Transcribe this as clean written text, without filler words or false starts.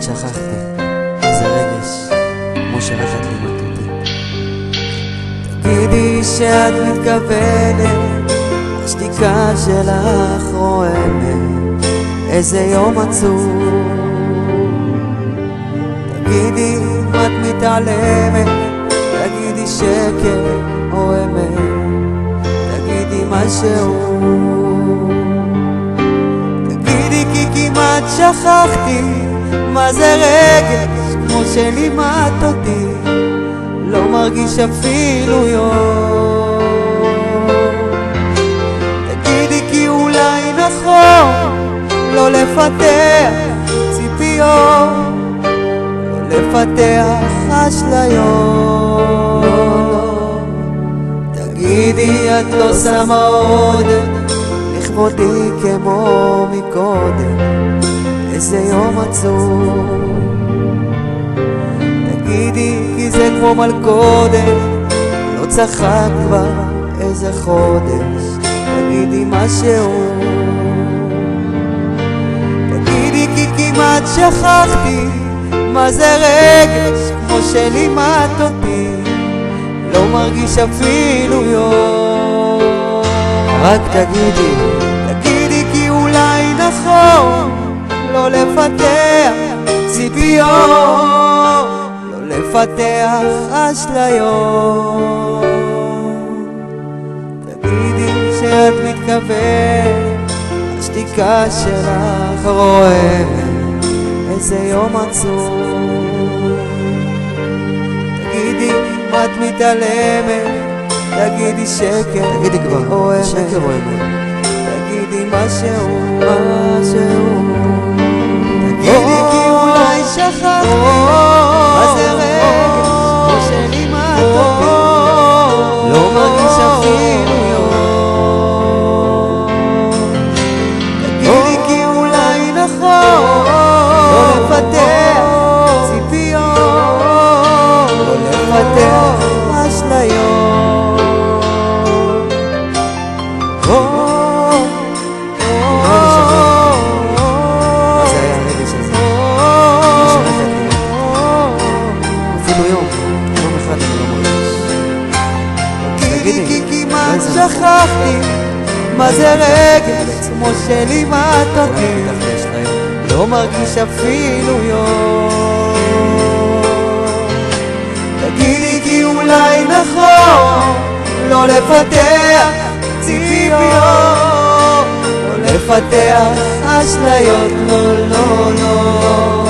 שכחתי, זה רגש, כמו שרחת לימדת אותי. תגידי שאת מתכוונת, השתיקה שלך רועמת, איזה יום עצוב. תגידי אם את מתעלמת, תגידי שקר או אמת, תגידי משהו. תגידי כי כמעט שכחתי מה זה רגש, כמו שלימדת אותי, לא מרגיש אפילו יום. תגידי כי אולי נכון לא לפתח ציפיות, לא לפתח אשליות. תגידי את לא שמה עוד לכבודי כמו מקודם, איזה יום עצוב. תגידי כי זה כמו מלכודת, לא צחק כבר איזה חודש, תגידי משהו. תגידי כי כמעט שכחתי מה זה רגש, כמו שלימדת אותי, לא מרגיש אפילו יום. רק תגידי, תגידי כי אולי נכון לא לפתח ציפיות, לא לפתח אשליות. תגידי שאת מתכוונת, השתיקה שלך רועמת, איזה יום עצוב. תגידי אם את מתעלמת, תגידי שקר, תגידי כבר, שקר או אמת, תגידי משהו, תגידי כי אולי שכחתי מה זה רגש, כמו שלימדת אותי, לא מרגיש אפילו יום. תגידי כי אולי נכון לא לפתח ציפיות, לא לפתח אשליות. שכחתי מה זה רגש, כמו שלימדת אותי, לא מרגיש אפילו יום. תגידי כי אולי נכון לא לפתח ציפיות, לא לפתח אשליות, לא לא לא.